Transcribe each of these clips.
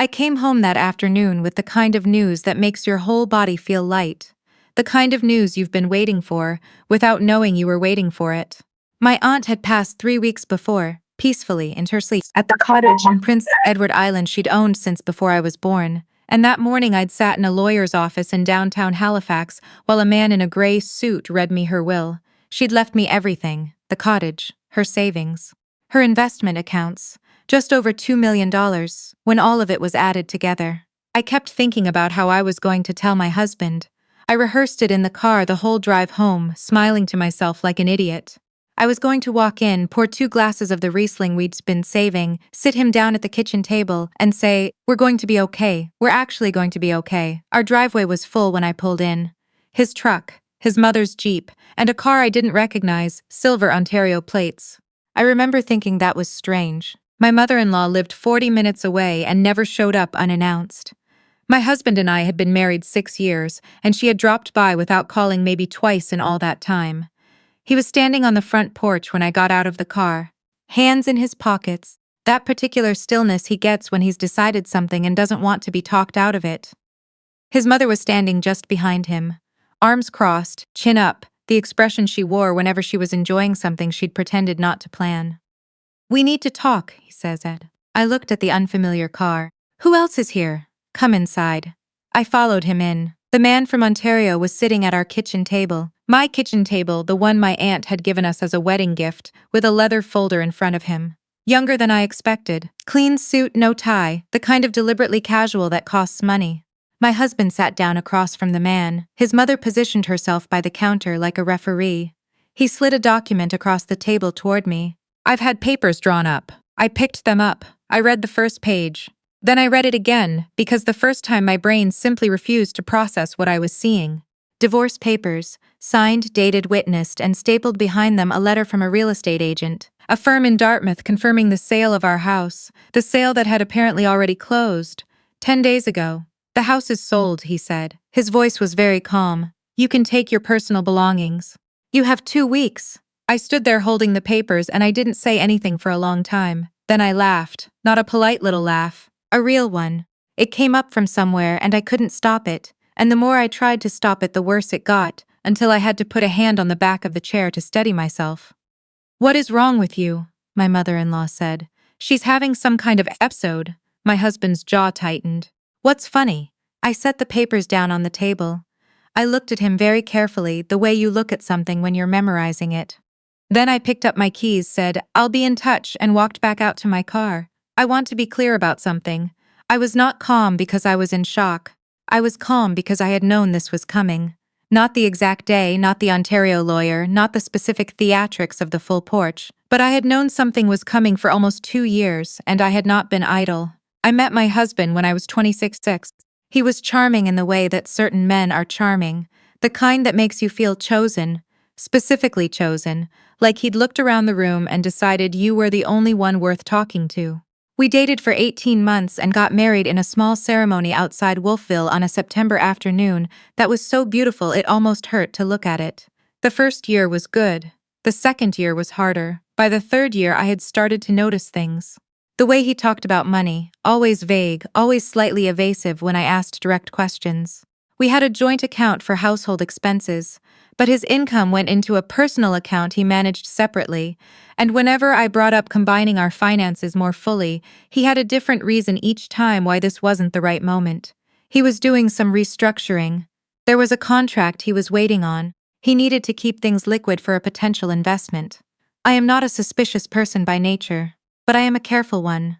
I came home that afternoon with the kind of news that makes your whole body feel light. The kind of news you've been waiting for, without knowing you were waiting for it. My aunt had passed 3 weeks before, peacefully in her sleep, at the cottage on Prince Edward Island she'd owned since before I was born. And that morning I'd sat in a lawyer's office in downtown Halifax while a man in a gray suit read me her will. She'd left me everything: the cottage, her savings, her investment accounts, just over $2 million, when all of it was added together. I kept thinking about how I was going to tell my husband. I rehearsed it in the car the whole drive home, smiling to myself like an idiot. I was going to walk in, pour 2 glasses of the Riesling we'd been saving, sit him down at the kitchen table, and say, "We're going to be okay. We're actually going to be okay." Our driveway was full when I pulled in. His truck, his mother's Jeep, and a car I didn't recognize, silver Ontario plates. I remember thinking that was strange. My mother-in-law lived 40 minutes away and never showed up unannounced. My husband and I had been married 6 years, and she had dropped by without calling maybe twice in all that time. He was standing on the front porch when I got out of the car, hands in his pockets, that particular stillness he gets when he's decided something and doesn't want to be talked out of it. His mother was standing just behind him, arms crossed, chin up, the expression she wore whenever she was enjoying something she'd pretended not to plan. "We need to talk," he says. I looked at the unfamiliar car. "Who else is here? Come inside." I followed him in. The man from Ontario was sitting at our kitchen table, my kitchen table, the one my aunt had given us as a wedding gift, with a leather folder in front of him. Younger than I expected. Clean suit, no tie, the kind of deliberately casual that costs money. My husband sat down across from the man. His mother positioned herself by the counter like a referee. He slid a document across the table toward me. "I've had papers drawn up." I picked them up. I read the first page. Then I read it again, because the first time my brain simply refused to process what I was seeing. Divorce papers, signed, dated, witnessed, and stapled behind them a letter from a real estate agent. A firm in Dartmouth confirming the sale of our house, the sale that had apparently already closed 10 days ago. "The house is sold," he said. His voice was very calm. "You can take your personal belongings. You have 2 weeks." I stood there holding the papers and I didn't say anything for a long time. Then I laughed, not a polite little laugh, a real one. It came up from somewhere and I couldn't stop it, and the more I tried to stop it the worse it got, until I had to put a hand on the back of the chair to steady myself. "What is wrong with you?" my mother-in-law said. "She's having some kind of episode." My husband's jaw tightened. "What's funny?" I set the papers down on the table. I looked at him very carefully, the way you look at something when you're memorizing it. Then I picked up my keys, said, "I'll be in touch," and walked back out to my car. I want to be clear about something. I was not calm because I was in shock. I was calm because I had known this was coming. Not the exact day, not the Ontario lawyer, not the specific theatrics of the full porch, but I had known something was coming for almost 2 years, and I had not been idle. I met my husband when I was 26. He was charming in the way that certain men are charming, the kind that makes you feel chosen, specifically chosen, like he'd looked around the room and decided you were the only one worth talking to. We dated for 18 months and got married in a small ceremony outside Wolfville on a September afternoon that was so beautiful it almost hurt to look at it. The first year was good. The second year was harder. By the third year I had started to notice things. The way he talked about money, always vague, always slightly evasive when I asked direct questions. We had a joint account for household expenses, but his income went into a personal account he managed separately, and whenever I brought up combining our finances more fully, he had a different reason each time why this wasn't the right moment. He was doing some restructuring. There was a contract he was waiting on. He needed to keep things liquid for a potential investment. I am not a suspicious person by nature, but I am a careful one.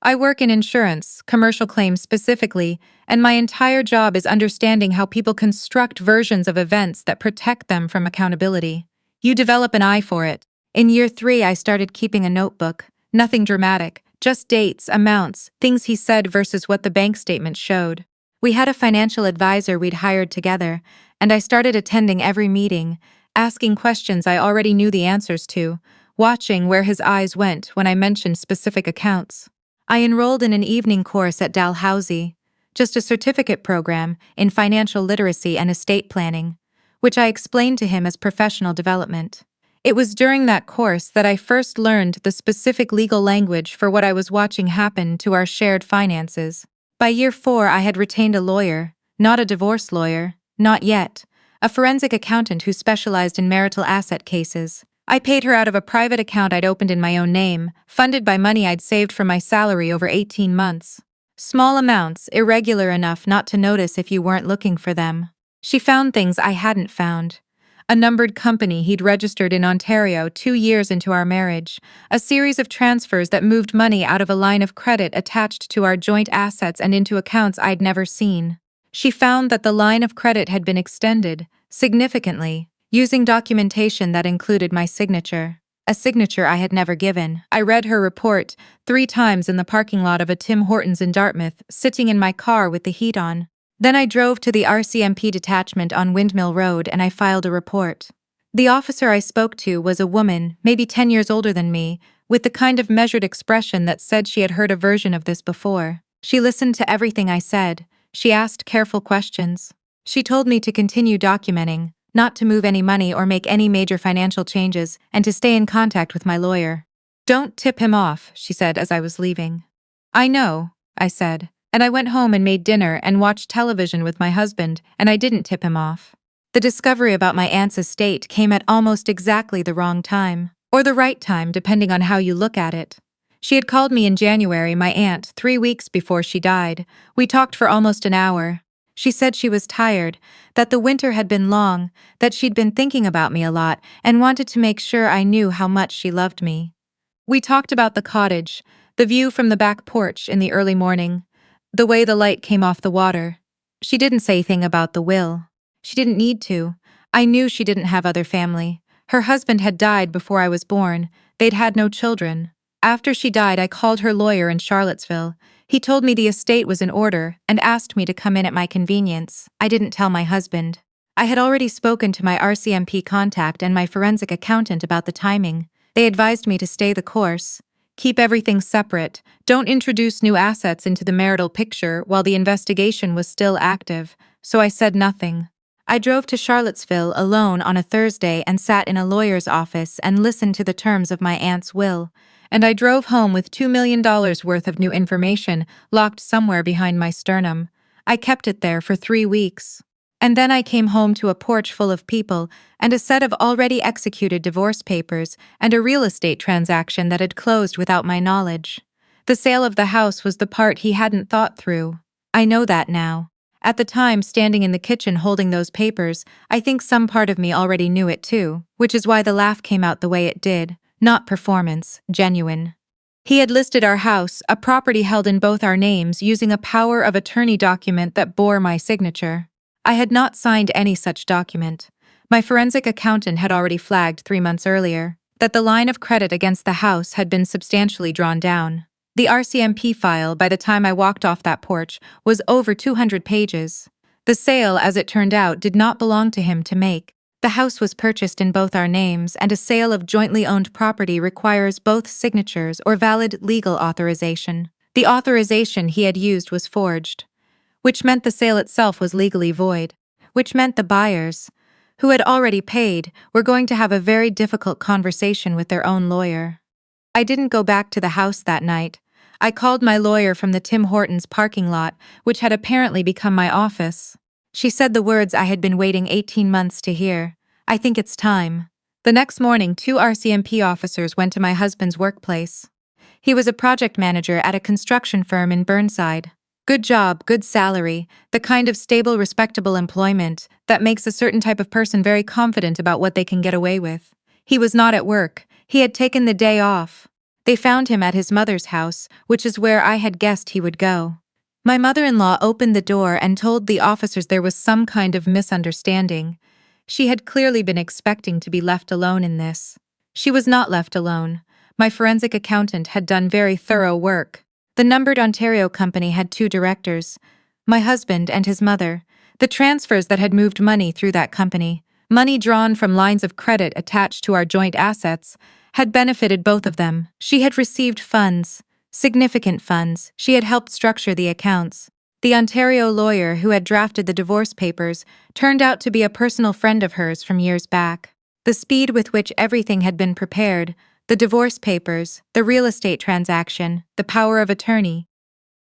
I work in insurance, commercial claims specifically, and my entire job is understanding how people construct versions of events that protect them from accountability. You develop an eye for it. In year 3, I started keeping a notebook. Nothing dramatic, just dates, amounts, things he said versus what the bank statement showed. We had a financial advisor we'd hired together, and I started attending every meeting, asking questions I already knew the answers to, watching where his eyes went when I mentioned specific accounts. I enrolled in an evening course at Dalhousie, just a certificate program in financial literacy and estate planning, which I explained to him as professional development. It was during that course that I first learned the specific legal language for what I was watching happen to our shared finances. By year 4, I had retained a lawyer, not a divorce lawyer, not yet, a forensic accountant who specialized in marital asset cases. I paid her out of a private account I'd opened in my own name, funded by money I'd saved from my salary over 18 months. Small amounts, irregular enough not to notice if you weren't looking for them. She found things I hadn't found. A numbered company he'd registered in Ontario 2 years into our marriage, a series of transfers that moved money out of a line of credit attached to our joint assets and into accounts I'd never seen. She found that the line of credit had been extended, significantly, using documentation that included my signature. A signature I had never given. I read her report 3 times in the parking lot of a Tim Hortons in Dartmouth, sitting in my car with the heat on. Then I drove to the RCMP detachment on Windmill Road and I filed a report. The officer I spoke to was a woman, maybe 10 years older than me, with the kind of measured expression that said she had heard a version of this before. She listened to everything I said. She asked careful questions. She told me to continue documenting, not to move any money or make any major financial changes, and to stay in contact with my lawyer. "Don't tip him off," she said as I was leaving. "I know," I said. And I went home and made dinner and watched television with my husband, and I didn't tip him off. The discovery about my aunt's estate came at almost exactly the wrong time. Or the right time, depending on how you look at it. She had called me in January, my aunt, 3 weeks before she died. We talked for almost an hour. She said she was tired, that the winter had been long, that she'd been thinking about me a lot, and wanted to make sure I knew how much she loved me. We talked about the cottage, the view from the back porch in the early morning, the way the light came off the water. She didn't say anything about the will. She didn't need to. I knew she didn't have other family. Her husband had died before I was born. They'd had no children. After she died, I called her lawyer in Charlottesville. He told me the estate was in order and asked me to come in at my convenience. I didn't tell my husband. I had already spoken to my RCMP contact and my forensic accountant about the timing. They advised me to stay the course. Keep everything separate. Don't introduce new assets into the marital picture while the investigation was still active, so I said nothing. I drove to Charlottesville alone on a Thursday and sat in a lawyer's office and listened to the terms of my aunt's will. And I drove home with $2 million worth of new information locked somewhere behind my sternum. I kept it there for 3 weeks. And then I came home to a porch full of people and a set of already executed divorce papers and a real estate transaction that had closed without my knowledge. The sale of the house was the part he hadn't thought through. I know that now. At the time, standing in the kitchen holding those papers, I think some part of me already knew it too, which is why the laugh came out the way it did. Not performance, genuine. He had listed our house, a property held in both our names, using a power of attorney document that bore my signature. I had not signed any such document. My forensic accountant had already flagged 3 months earlier that the line of credit against the house had been substantially drawn down. The RCMP file, by the time I walked off that porch, was over 200 pages. The sale, as it turned out, did not belong to him to make. The house was purchased in both our names, and a sale of jointly owned property requires both signatures or valid legal authorization. The authorization he had used was forged, which meant the sale itself was legally void, which meant the buyers, who had already paid, were going to have a very difficult conversation with their own lawyer. I didn't go back to the house that night. I called my lawyer from the Tim Hortons parking lot, which had apparently become my office. She said the words I had been waiting 18 months to hear. "I think it's time." The next morning, 2 RCMP officers went to my husband's workplace. He was a project manager at a construction firm in Burnside. Good job, good salary, the kind of stable, respectable employment that makes a certain type of person very confident about what they can get away with. He was not at work. He had taken the day off. They found him at his mother's house, which is where I had guessed he would go. My mother-in-law opened the door and told the officers there was some kind of misunderstanding. She had clearly been expecting to be left alone in this. She was not left alone. My forensic accountant had done very thorough work. The numbered Ontario company had 2 directors, my husband and his mother. The transfers that had moved money through that company, money drawn from lines of credit attached to our joint assets, had benefited both of them. She had received funds, significant funds. She had helped structure the accounts. The Ontario lawyer who had drafted the divorce papers turned out to be a personal friend of hers from years back. The speed with which everything had been prepared, the divorce papers, the real estate transaction, the power of attorney,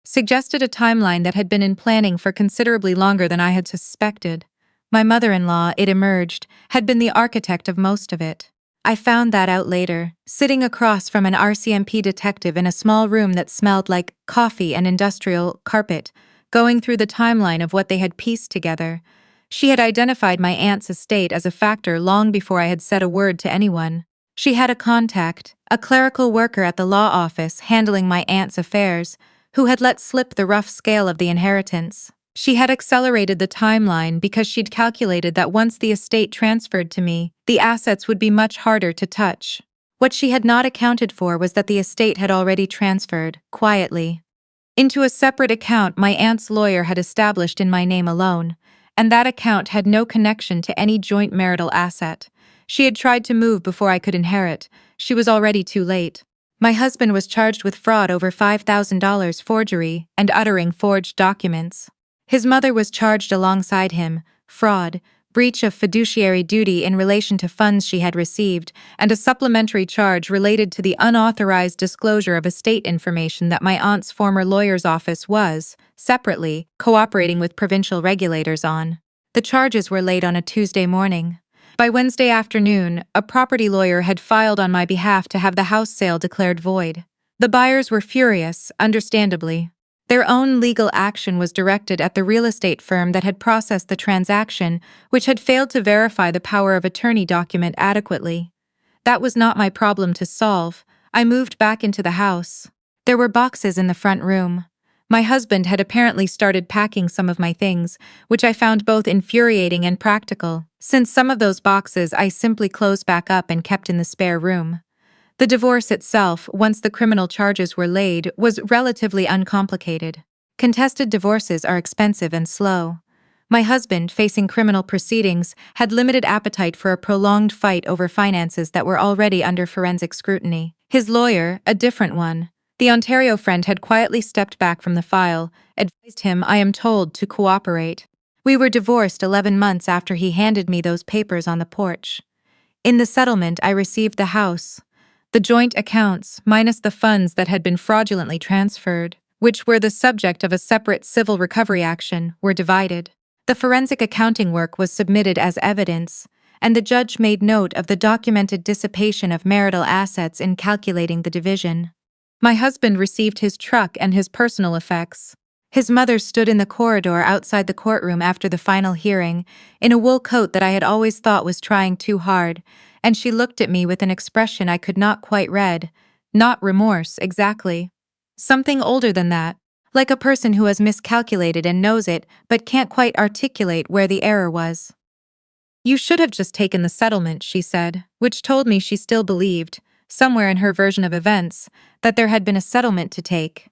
suggested a timeline that had been in planning for considerably longer than I had suspected. My mother-in-law, it emerged, had been the architect of most of it. I found that out later, sitting across from an RCMP detective in a small room that smelled like coffee and industrial carpet, going through the timeline of what they had pieced together. She had identified my aunt's estate as a factor long before I had said a word to anyone. She had a contact, a clerical worker at the law office handling my aunt's affairs, who had let slip the rough scale of the inheritance. She had accelerated the timeline because she'd calculated that once the estate transferred to me, the assets would be much harder to touch. What she had not accounted for was that the estate had already transferred, quietly, into a separate account my aunt's lawyer had established in my name alone, and that account had no connection to any joint marital asset. She had tried to move before I could inherit. She was already too late. My husband was charged with fraud over $5,000 forgery and uttering forged documents. His mother was charged alongside him, fraud, breach of fiduciary duty in relation to funds she had received, and a supplementary charge related to the unauthorized disclosure of estate information that my aunt's former lawyer's office was, separately, cooperating with provincial regulators on. The charges were laid on a Tuesday morning. By Wednesday afternoon, a property lawyer had filed on my behalf to have the house sale declared void. The buyers were furious, understandably. Their own legal action was directed at the real estate firm that had processed the transaction, which had failed to verify the power of attorney document adequately. That was not my problem to solve. I moved back into the house. There were boxes in the front room. My husband had apparently started packing some of my things, which I found both infuriating and practical, since some of those boxes I simply closed back up and kept in the spare room. The divorce itself, once the criminal charges were laid, was relatively uncomplicated. Contested divorces are expensive and slow. My husband, facing criminal proceedings, had limited appetite for a prolonged fight over finances that were already under forensic scrutiny. His lawyer, a different one. The Ontario friend had quietly stepped back from the file, advised him, I am told, to cooperate. We were divorced 11 months after he handed me those papers on the porch. In the settlement, I received the house. The joint accounts, minus the funds that had been fraudulently transferred, which were the subject of a separate civil recovery action, were divided. The forensic accounting work was submitted as evidence, and the judge made note of the documented dissipation of marital assets in calculating the division. My husband received his truck and his personal effects. His mother stood in the corridor outside the courtroom after the final hearing, in a wool coat that I had always thought was trying too hard, and she looked at me with an expression I could not quite read. Not remorse, exactly. Something older than that, like a person who has miscalculated and knows it, but can't quite articulate where the error was. You should have just taken the settlement, she said, which told me she still believed, somewhere in her version of events, that there had been a settlement to take.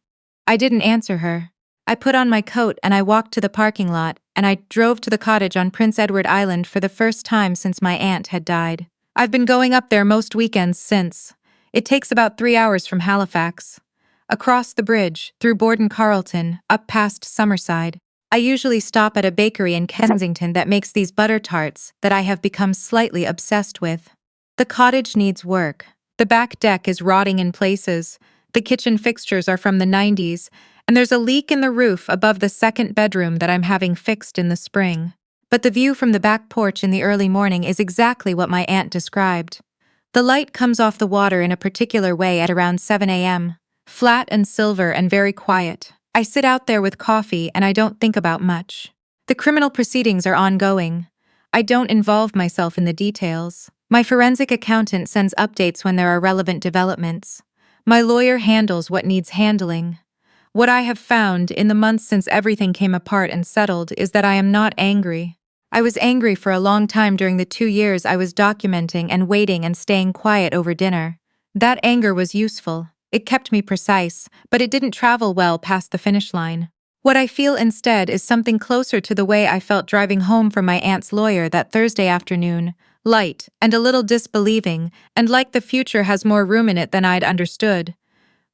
I didn't answer her. I put on my coat and I walked to the parking lot, and I drove to the cottage on Prince Edward Island for the first time since my aunt had died. I've been going up there most weekends since. It takes about 3 hours from Halifax. Across the bridge, through Borden-Carleton, up past Summerside. I usually stop at a bakery in Kensington that makes these butter tarts that I have become slightly obsessed with. The cottage needs work. The back deck is rotting in places. The kitchen fixtures are from the 90s, and there's a leak in the roof above the second bedroom that I'm having fixed in the spring. But the view from the back porch in the early morning is exactly what my aunt described. The light comes off the water in a particular way at around 7 a.m., flat and silver and very quiet. I sit out there with coffee and I don't think about much. The criminal proceedings are ongoing. I don't involve myself in the details. My forensic accountant sends updates when there are relevant developments. My lawyer handles what needs handling. What I have found in the months since everything came apart and settled is that I am not angry. I was angry for a long time during the 2 years I was documenting and waiting and staying quiet over dinner. That anger was useful. It kept me precise, but it didn't travel well past the finish line. What I feel instead is something closer to the way I felt driving home from my aunt's lawyer that Thursday afternoon, light and a little disbelieving, and like the future has more room in it than I'd understood.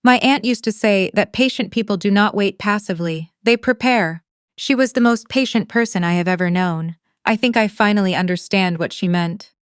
My aunt used to say that patient people do not wait passively, they prepare. She was the most patient person I have ever known. I think I finally understand what she meant.